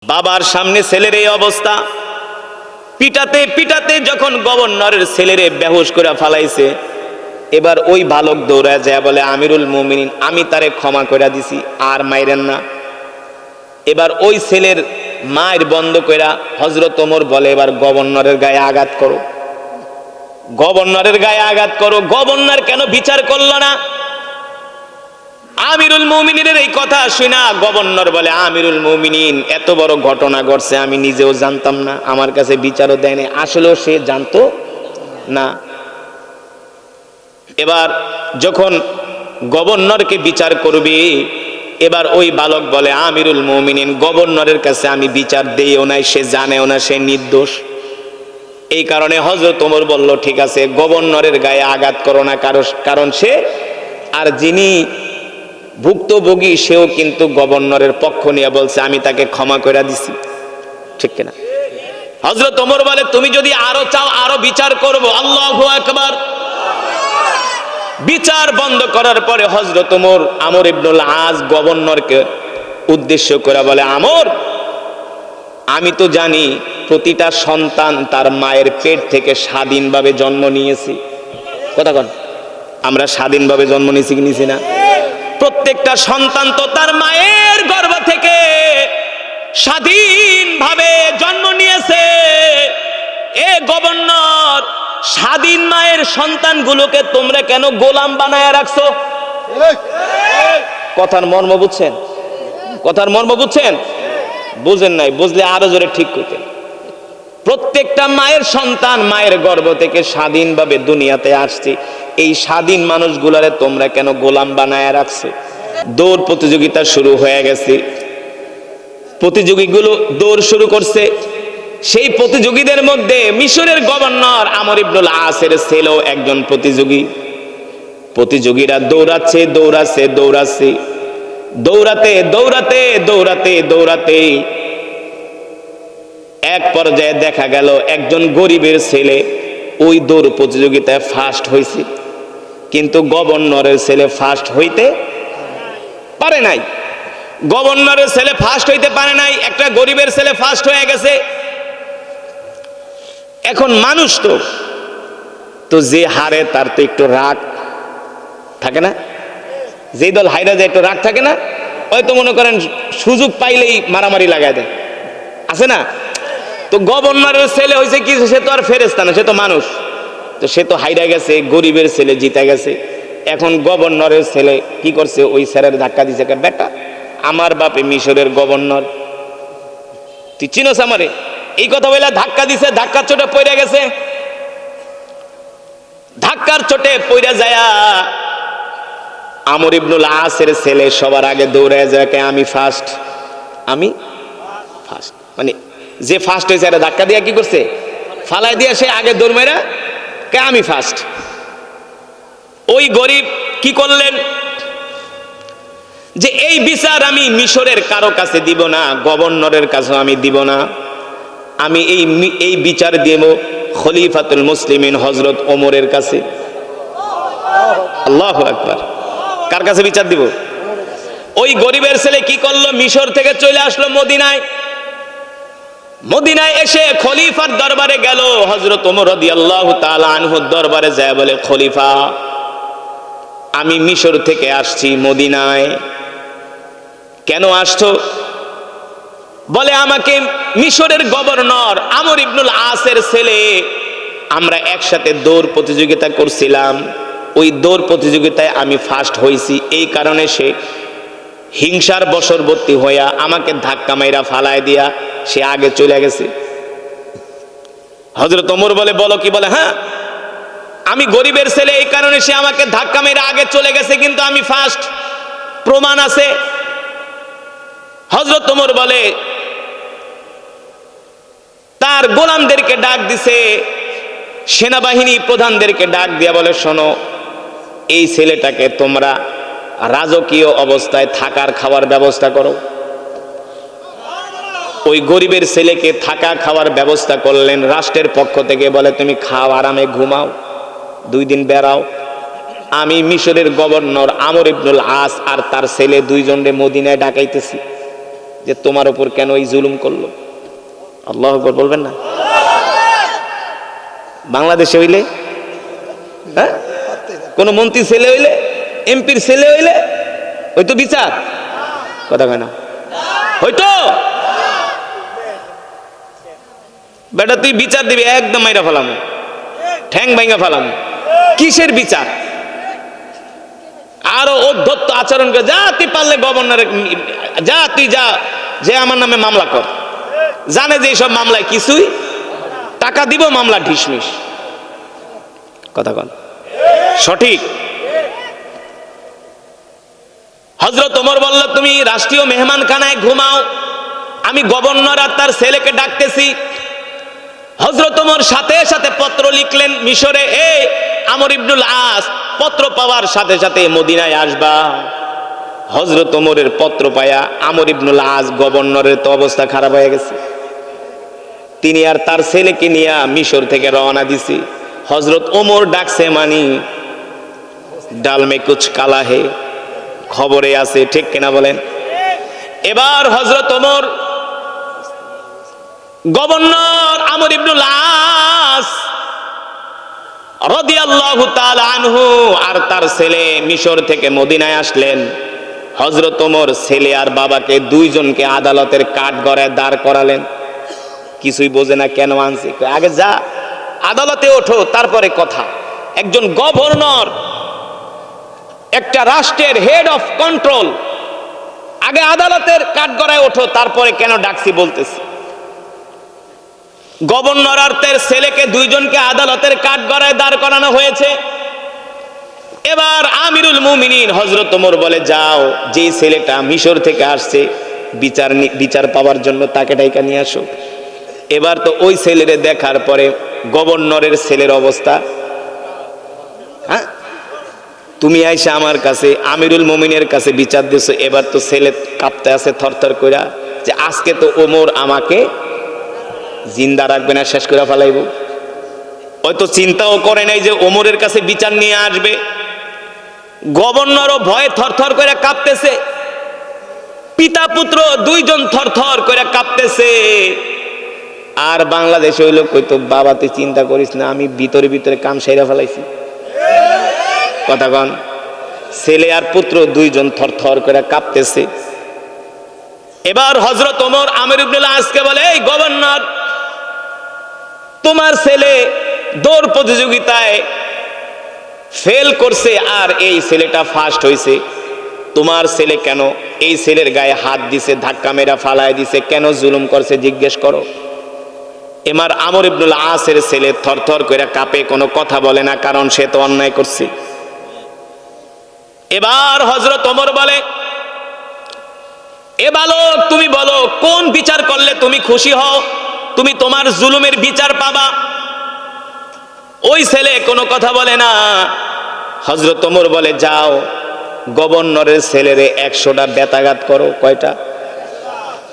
বাবার সামনে ছেলের এই অবস্থা, পিটাতে পিটাতে যখন গভর্নরের ছেলেরে বেহুশ করে ফালাইছে, এবার ওই বালক দৌড়ায় যায় বলে, আমিরুল মুমিনিন, আমি তারে ক্ষমা করে দিছি, আর মাইরেন না। এবার ওই ছেলের মায়ের বন্ধ কইরা হযরত ওমর বলে, এবার গভর্নরের গায়ে আঘাত করো, গভর্নরের গায়ে আঘাত করো। গভর্নর কেন বিচার করলো না? আমিরুল মুমিনিনের এই কথা শুনা গভর্নর বলে, আমিরুল মুমিনিন, এত বড় ঘটনা ঘটছে আমি নিজেও জানতাম না, আমার কাছে বিচারও দেয়নি, আসলেও সে জানতো না। এবার যখন গভর্নরকে বিচার করবে, এবার ওই বালক বলে, আমিরুল মুমিনিন, গভর্নরের কাছে আমি বিচার দেইও নাই, সে জানেও না, সে নির্দোষ। এই কারণে হযরত ওমর বলল, ঠিক আছে, গভর্নরের গায়ে আঘাত করো না, কারণ সে, আর যিনি ভুক্তভোগী সেও কিন্তু গভর্নরের পক্ষ নিয়ে বলছে, আমি তাকে ক্ষমা করে দিছি, ঠিক কিনা? হযরত ওমর বলে, তুমি যদি আরো চাও আরো বিচার করব। আল্লাহু আকবার। বিচার বন্ধ করার পরে হযরত ওমর আমর ইবনুল আস গভর্নরকে উদ্দেশ্য করে বলে, আমর, আমি তো জানি প্রতিটা সন্তান তার মায়ের পেট থেকে স্বাধীনভাবে জন্ম নিয়েছি। কথা কন, আমরা স্বাধীনভাবে জন্ম নিয়েছি কি নিছি না? প্রত্যেকটা সন্তান তো তার মায়ের গর্ভ থেকে স্বাধীনভাবে জন্ম নিয়েছে। এ গভর্নর, স্বাধীন মায়ের সন্তানগুলোকে তোমরা কেন গোলাম বানায় রাখছো? কথার মর্ম বুঝছেন? কথার মর্ম বুঝছেন? বুঝেন নাই? বুঝলে আরো জোরে ঠিক করতেন। প্রত্যেকটা মায়ের সন্তান মায়ের গর্ভ থেকে স্বাধীনভাবে দুনিয়াতে আসছে, এই স্বাধীন মানুষগুলারে তোমরা কেন গোলাম বানায় রাখছো? দৌড় প্রতিযোগিতা শুরু হয়ে গেছে, প্রতিযোগীগুলো দৌড় শুরু করছে। সেই প্রতিযোগীদের মধ্যে মিশরের গভর্নর আমর ইবনুল আসের ছেলেও একজন প্রতিযোগী। প্রতিযোগীরা দৌড়াচ্ছে দৌড়াচ্ছে দৌড়াচ্ছে, দৌড়াতে দৌড়াতে দৌড়াতে দৌড়াতে এক পর্যায়ে দেখা গেল একজন গরিবের ছেলে ওই দৌড় প্রতিযোগিতায় ফার্স্ট হয়েছে, কিন্তু গভর্নরের ছেলে ফার্স্ট হইতে পারে নাই। গভর্নরের ছেলে ফার্স্ট হইতে পারে নাই, একটা গরিবের ছেলে ফার্স্ট হয়ে গেছে। এখন মানুষ তো যে হারে তার তো একটু রাগ থাকে না? যে দল হাইরা যায় একটু রাগ থাকে না? হয়তো মনে করেন সুযোগ পাইলেই মারামারি লাগায় দেয়, আছে না? তো গভর্নরের ছেলে হয়েছে কি, সে তো আর ফেরেশতা না, সে তো মানুষ, তো সে তো হাইরা গেছে, গরিবের ছেলে জিতে গেছে। এখন গভর্নরের ছেলে কি করছে, ওই স্যারের ধাক্কা দিছে, বেটা আমার বাপে মিশরের গভর্নর, তুই চিনোস আমারে? এই কথা বলে ধাক্কা দিছে, ধাক্কার চোটে পড়ে গেছে। ধাক্কার চোটে পড়ে যায়া আমর ইবনুল আসের ছেলে সবার আগে দৌড়ে যায়, আমি ফার্স্ট, আমি ফার্স্ট। মানে যে ফার্স্ট হয়েছে আরে ধাক্কা দিয়া কি করছে, ফালাই দিয়া সে আগে দৌড় মেরা কে আমি ফার্স্ট। ওই গরিব কি করলেন, যে এই বিচার আমি মিশরের কারো কাছে দিব না, গভর্নরের কাছে আমি দিব না, আমি এই বিচার দেব খলিফাতুল মুসলিমিন হযরত ওমরের কাছে। আল্লাহু আকবার। কার কাছে বিচার দিব? ওই গরিবের ছেলে কি করলো, মিশর থেকে চলে আসলো মদিনায়। মদিনায় এসে খলিফার দরবারে গেল, হযরত ওমর রাদিয়াল্লাহু তাআলা আনহুর দরবারে যায়, বলে, খলিফা, আমি মিশর থেকে আসছি মদিনায়। কেন আসছো? বলে, আমাকে মিশরের গভর্নর আমর ইবনুল আসের ছেলে, আমরা একসাথে দৌড় প্রতিযোগিতা করছিলাম, ওই দৌড় প্রতিযোগিতায় আমি ফার্স্ট হয়েছি, এই কারণে সে হিংসার বশবর্তী হইয়া আমাকে ধাক্কা মাইরা ফালায় দিয়া সে আগে চলে গেছে। হযরত ওমর বলে, বলো কি? বলে, হ্যাঁ, আমি গরিবের ছেলে, এই কারণে সে আমাকে ধাক্কা মেরে আগে চলে গেছে, কিন্তু আমি ফার্স্ট, প্রমাণ আছে। হযরত ওমর বলে, তার গোলামদেরকে ডাক দিছে, সেনাবাহিনী প্রধানদেরকে ডাক দিয়া বলে, শোনো, এই ছেলেটাকে তোমরা রাজকীয় অবস্থায় থাকার খাওয়ার ব্যবস্থা করো। ওই গরিবের ছেলেকে থাকা খাওয়ার ব্যবস্থা করলেন রাষ্ট্রের পক্ষ থেকে। বলে, তুমি খাও, আরামে ঘুমাও, 2 দিন বেড়াও, আমি মিশরের গভর্নর আমর ইবনুল আস আর তার ছেলে 2 জনরে মদিনায় ডাকাইতেছি। যে তোমার উপর কেন এই জুলুম করলো? আল্লাহু আকবার বলবেন না? বাংলাদেশে হইলে, হ্যাঁ, কোন মন্ত্রী ছেলে হইলে, এমপির ছেলে হইলে হয়তো বিচার কথা কয় না, হয়তো বেটা তুই বিচার দিবি, একদম মাইরা ফেলাম, ঠ্যাং ভাঙা ফেলাম। কিসের বিচার? আরো অধ্যত্ত আচরণ করে, যা তুই পারলে গভর্নর, যা তুই যা, যে আমার নামে মামলা কর। জানে যে এইসব মামলায় কিছুই, টাকা দিব মামলা ঢিসমিস। কথা কন সঠিক? হযরত ওমর বলল, তুমি রাষ্ট্রীয় মেহমানখানায় ঘুমাও, আমি গভর্নর আর তার ছেলেকে ডাকতেছি। হযরত ওমর সাথে সাথে পত্র লিখলেন মিশরে, আমর ইবনুল আস, পত্র পাওয়ার সাথে সাথে মদিনায় আসবা। হযরত ওমরের পত্র পায়া আমর ইবনুল আস গভর্নরের তো অবস্থা খারাপ হয়ে গেছে। তিনি আর তার ছেলেকে নিয়ে মিশর থেকে রওনা দিছি। হযরত ওমর ডাকছে মানি ডাল মে কুছ কালা হে, খবরে আছে, ঠিক কিনা বলেন? এবার হযরত ওমর গভর্নর আমর ইবনুল আস রাদিয়াল্লাহু তাআলা আনহু আর তার ছেলে মিশর থেকে মদিনায় আসলেন। হযরত ওমর ছেলে আর বাবাকে দুইজনকে আদালতের কাঠগড়ায় দাঁড় করালেন। কিছুই বোঝে না কেন আনছে, আগে যা আদালতে ওঠো তারপরে কথা। একজন গভর্নর, একটা রাষ্ট্রের হেড অফ কন্ট্রোল, আগে আদালতের কাঠগড়ায় ওঠো তারপরে কেন ডাকছি বলতেছি। গভর্নর আর তার ছেলেকে দুইজনকে আদালতের কাঠগড়ায় দাঁড় করানো হয়েছে। এবার আমিরুল মুমিনিন হযরত ওমর বলে, যাও, যে ছেলেটা মিশর থেকে আসছে বিচার পাওয়ার জন্য তাকে ডাইকা নিয়ে আসো। এবার তো ওই ছেলেরে দেখার পরে গভর্নরের ছেলের অবস্থা, হ্যাঁ, তুমি আইসা আমার কাছে আমিরুল মুমিনের কাছে বিচার দিছো, এবার তো ছেলে কাঁপতে আছে থরথর কইরা, যে আজকে তো ওমর আমাকে জিন্দা রাখবে না, শেষ করে ফেলাইব। হয়তো চিন্তাও করে নাই যে ওমরের কাছে বিচার নিয়ে আসবে। গভর্নরও ভয়ে থরথর করে কাঁপতেছে, পিতা পুত্র দুইজন থরথর করে কাঁপতেছে। আর বাংলাদেশে হইলো কইতো, বাবা তুই চিন্তা করিস না, আমি ভিতরে ভিতরে কাম সেরা ফেলাইছি। কথা কন, ছেলে আর পুত্র দুইজন থরথর করে কাঁপতেছে। এবার হযরত ওমর আমর ইবনুল আসকে বলে, এই গভর্নর, তোমার ছেলে দৌড় প্রতিযোগিতায় ফেল করছে আর এই ছেলেটা ফার্স্ট হয়েছে, তোমার ছেলে কেন এই ছেলের গায়ে হাত দিছে, ধাক্কা মেরা ফালায় দিছে, কেন জুলুম করছে জিজ্ঞেস করো। এবার আমর ইবনুল আসের ছেলে থরথর করে কাঁপে, কোনো কথা বলে না, কারণ সে তো অন্যায় করছে। এবার হযরত ওমর বলে, এ বালক, তুমি বলো কোন বিচার করলে তুমি খুশি হও, তুমি তোমার জুলুমের বিচার পাবা। ওই ছেলে কোনো কথা বলে না। হযরত ওমর বলে, যাও, গভর্নরের ছেলেরে 100টা বেতাঘাত করো। কয়টা?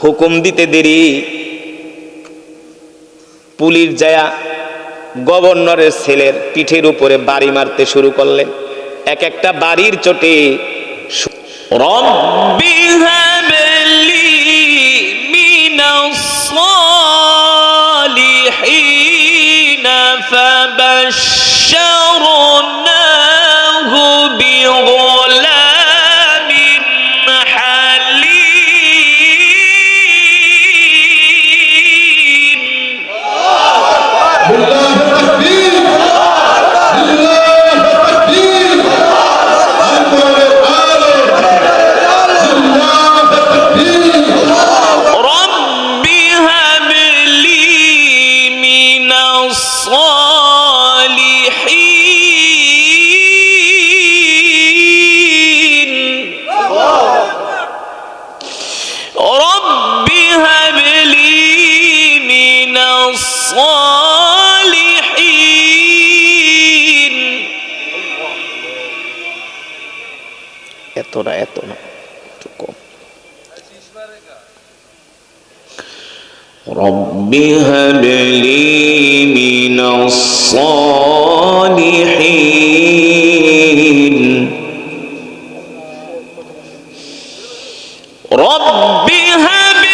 হুকুম দিতে দেরি, পুলিশ যায়া গভর্নরের ছেলের পিঠের উপরে বাড়ি মারতে শুরু করলেন। এক একটা বাড়ির চোটে রব্বি হাবলি মিনাস সালিহিন ফাবাশশারনাহু বিগুলামিন হালিম। এত না, একটু কম। রব্বি হাবলি মিনাস সালিহিন, রব্বি হাবলি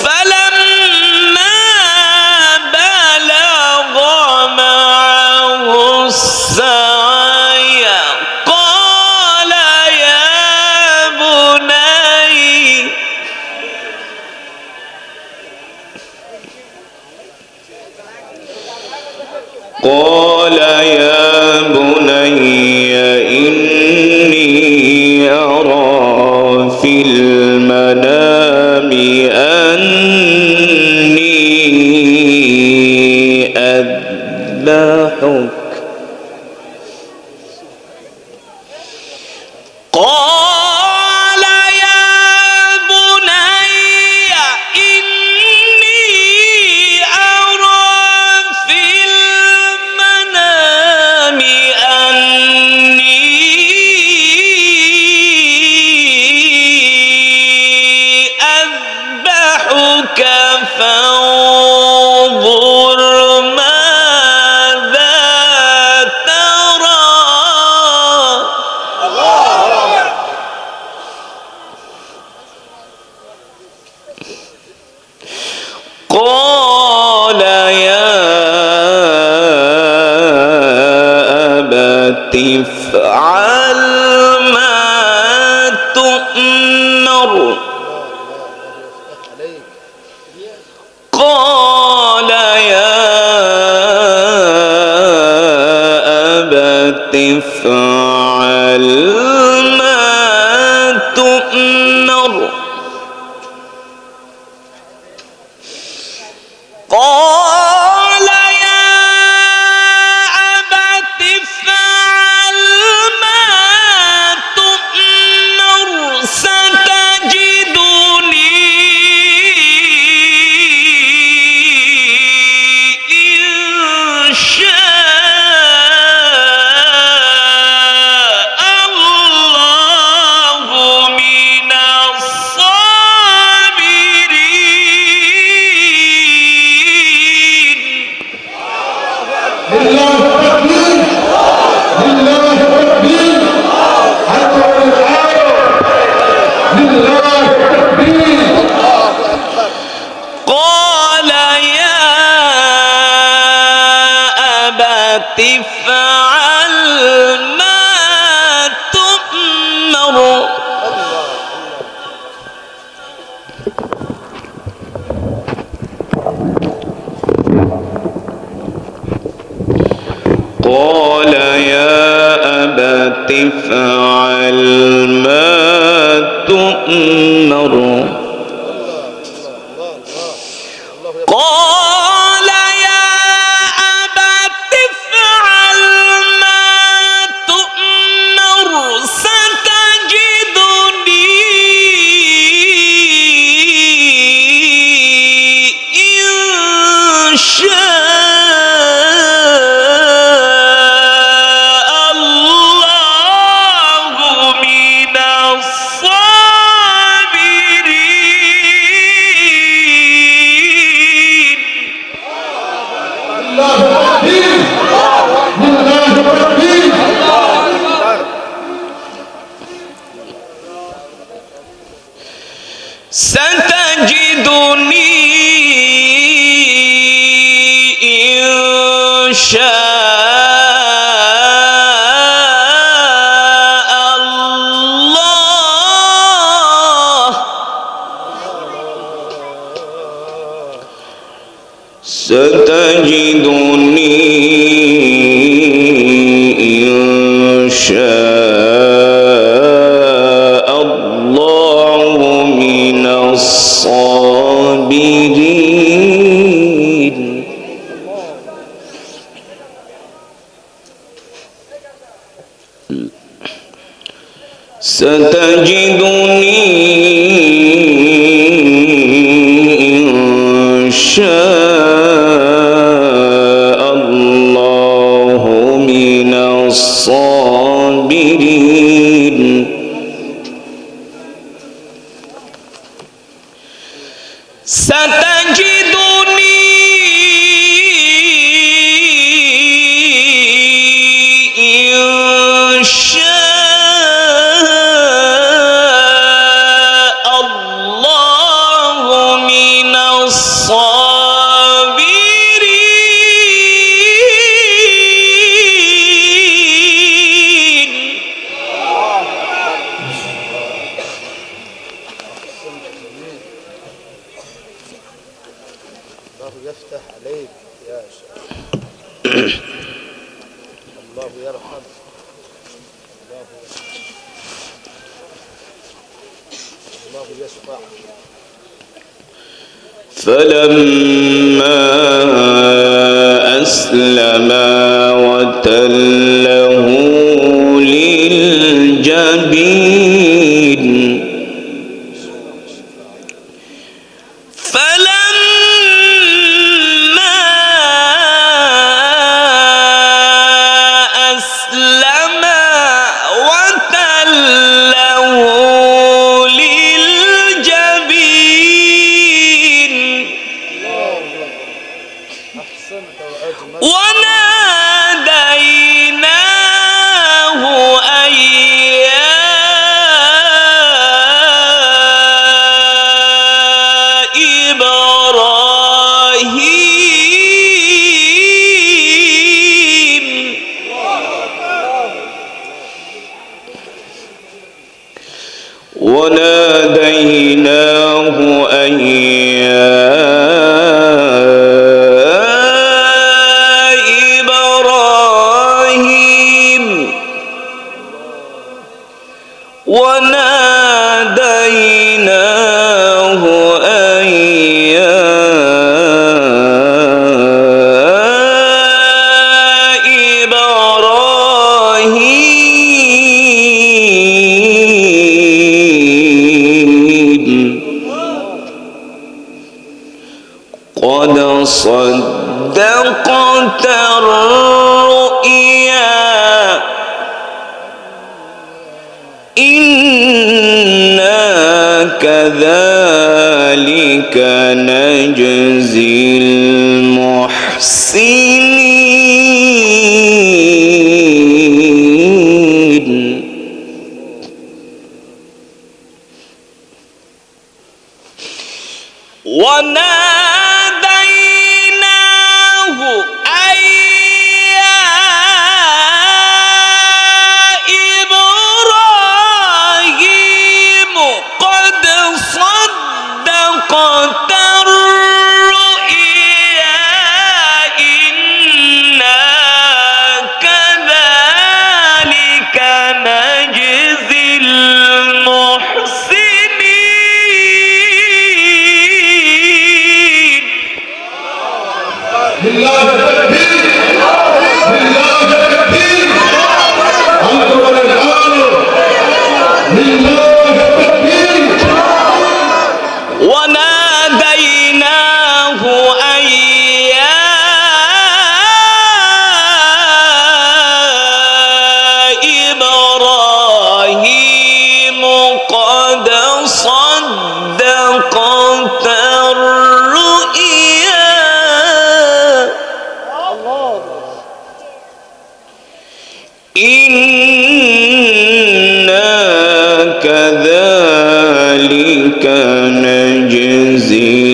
فلما بلغ معه السعي قال يا بني إني أرى في المنام أني أذبحك قال يا بني إني أرى في المنام أني أذبحك فانظر ماذا ترى قال يا أبت افعل ما تؤمر قال يا أبت افعل ما تؤمر قال يا أبت افعل ما تؤمر ستجدني إن شاء الله من الصابرين لله التكبير لله التكبير أكبر الآية لله التكبير قال يا أبت افعل ما تؤمر قال يا أبت افعل ما تؤمر قال يا أبت افعل ما تؤمر ستجدني إن شاء الله من الصابرين لله التكبير لله التكبير ستجدني إن شاء الله ستجدني إن شاء الله من الصابرين ستجدني إن شاء الله من الصابرين ستجدني إن شاء الله من الله يفتح عليك يا شيخ. الله يرحم. الله يشفع. فلما أسلما وتله للجبين فلما أسلما وتله للجبين أحسنت وأجمل. وناديناه أن يا إبراهيم وناديناه أن يا إبراهيم وناديناه أن يا إبراهيم قد صدقت الرؤيا إنا كذلك نجزي المحسنين وناديناه أن يا إبراهيم قد صدقت الرؤيا إنا كذلك نجزي المحسنين لله التكبير لله التكبير أكبر الآن لله التكبير وناديناه أن يا إبراهيم قد صدقت الرؤيا إنا كذلك نجزي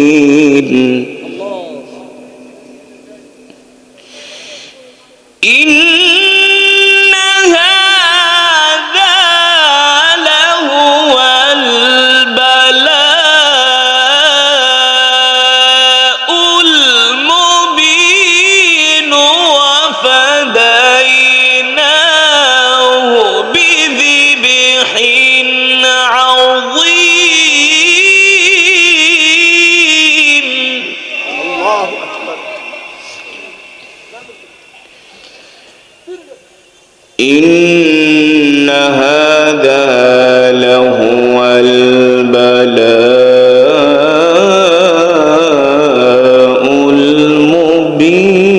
المحسنين إن هذا لهو البلاء المبين وفديناه بذبح عظيم الله أكبر. إن هذا لهو البلاء المبين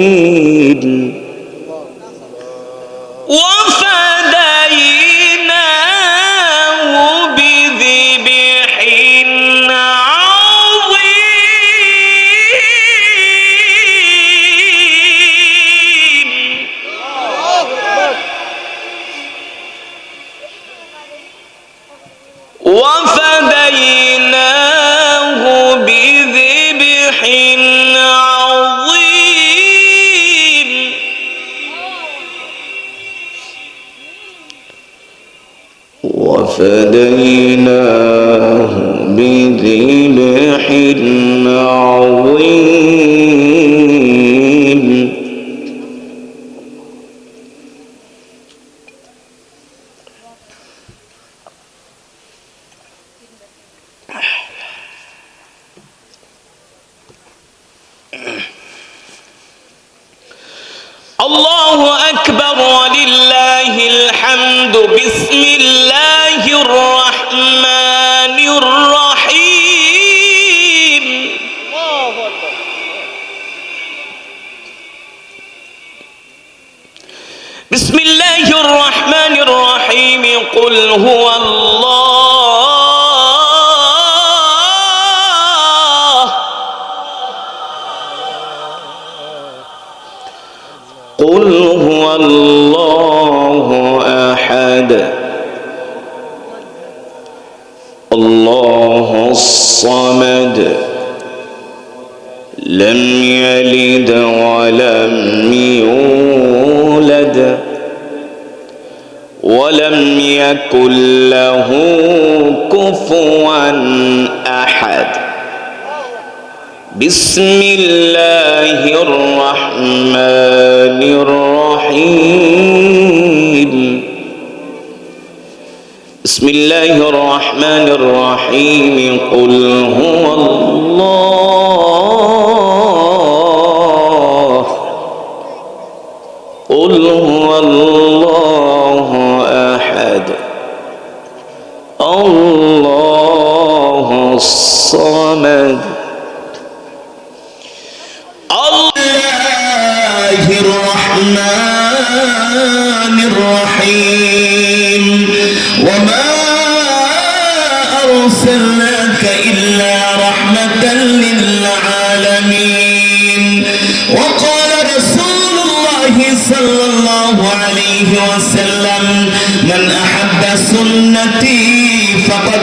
وفديناه بذبح عظيم وفديناه بذبح عظيم وفديناه بذبح عظيم الله أكبر ولله الحمد بسم الله الرحمن الرحيم بسم الله الرحمن الرحيم قل هو الله قل هو الله أحد الله الصمد لم يلد ولم يولد ولم يكن له كفوا أحد بسم الله الرحمن الرحيم بسم الله الرحمن الرحيم قل هو الله قل هو الله أحد الله الصمد الله الرحمن الرحيم وما أرسلناك إلا رحمة للعالمين وقال رسول الله صلى الله عليه وسلم من أحب سنتي فقد